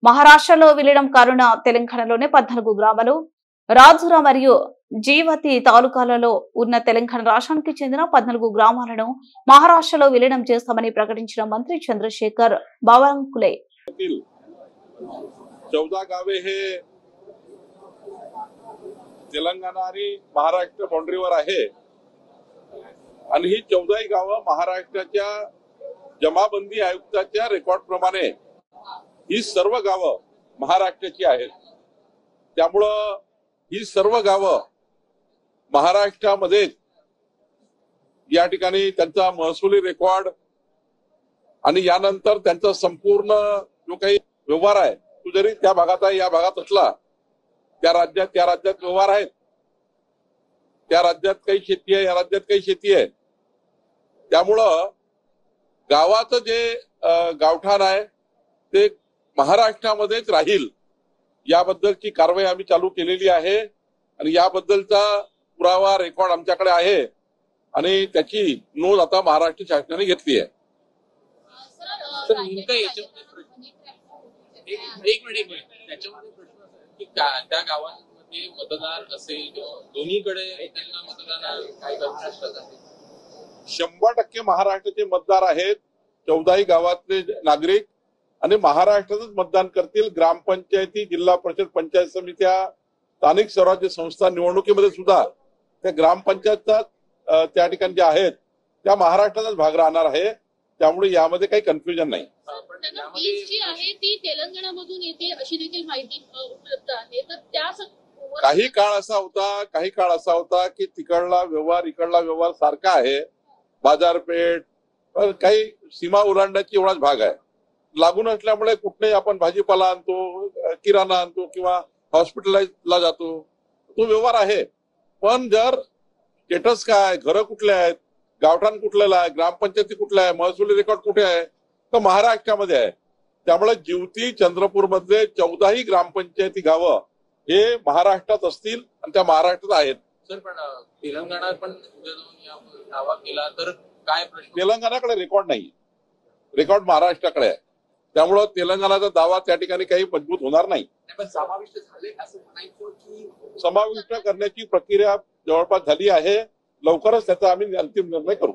మహారాష్ట్రలో విలీనం కానున్న తెలంగాణలోనే 14 గ్రామాలు రాజురా మరియు జీవతి తాలూకాలలో ఉన్న తెలంగాణ రాష్ట్రానికి చెందిన 14 గ్రామాలను మహారాష్ట్రలో విలీనం చేస్తామని ప్రకటించిన మంత్రి చంద్రశేఖర్ बावनकुळे. 14 गावे हे तेलंगणा आणि महाराष्ट्र बाउंड्रीवर आहे आणि ही 14 गावं महाराष्ट्राच्या जमाबंदी आयुक्ताच्या रेकॉर्ड प्रमाणे ही सर्व गावं महाराष्ट्राची आहेत. त्यामुळं ही सर्व गावं महाराष्ट्रामध्ये या ठिकाणी त्यांचा महसुली रेकॉर्ड आणि यानंतर त्यांचा संपूर्ण जो काही व्यवहार आहे तो जरी त्या भागात आहे या भागात असला त्या राज्यात व्यवहार आहेत. त्या राज्यात काही शेती आहे या राज्यात काही शेती आहे. त्यामुळं गावाचं जे गावठाण आहे ते महाराष्ट्रामध्येच राहील याबद्दलची कारवाई आम्ही चालू केलेली आहे आणि याबद्दलचा पुरावा रेकॉर्ड आमच्याकडे आहे आणि त्याची नोंद आता महाराष्ट्र शासनाने घेतली आहे. एक मिनिट त्याच्यामध्ये प्रश्न असा आहे की त्या गावांमध्ये मतदार असेल दोन्हीकडे त्यांना मतदान काय करू शकतात. 100% महाराष्ट्राचे मतदार आहेत. 14 गावातले नागरिक आणि महाराष्ट्रातच मतदान करतील. ग्रामपंचायती, जिल्हा परिषद, पंचायत समित्या, स्थानिक स्वराज्य संस्था निवडणुकीमध्ये सुद्धा त्या ग्रामपंचायतचा त्या ठिकाणी ज्या आहेत त्या महाराष्ट्राचाच भाग राहणार आहे. त्यामुळे यामध्ये काही कन्फ्युजन नाही. जी आहे ती तेलंगणामधून येते अशी देखील माहिती उपलब्ध आहे. तर त्या काही काळ असा होता की तिकडला व्यवहार इकडला व्यवहार सारखा आहे. बाजारपेठ काही सीमा ओलांडण्याची एवढाच भाग आहे. लागून असल्यामुळे कुठेही आपण भाजीपाला आणतो, किराणा आणतो किंवा हॉस्पिटलला जातो, तो व्यवहार आहे. पण जर स्टेटस काय, घरं कुठले आहेत, गावठाण कुठलेला आहे, ग्रामपंचायती कुठल्या आहे, महसुली रेकॉर्ड कुठे आहे, तर महाराष्ट्रामध्ये आहे. त्यामुळे जिवती, चंद्रपूर मधले 14 ग्रामपंचायती गावं हे महाराष्ट्रात असतील आणि त्या महाराष्ट्रात आहेत. सर पण तेलंगणात पण दावा केला तर काय प्रश्न. तेलंगणाकडे रेकॉर्ड नाही, रेकॉर्ड महाराष्ट्राकडे आहे. त्यामुळं तेलंगणाचा दावा त्या ठिकाणी काही मजबूत होणार नाही. पण समाविष्ट झाले असं म्हणायचं की समाविष्ट करण्याची प्रक्रिया जवळपास झाली आहे. लवकरच त्याचा आम्ही अंतिम निर्णय करू.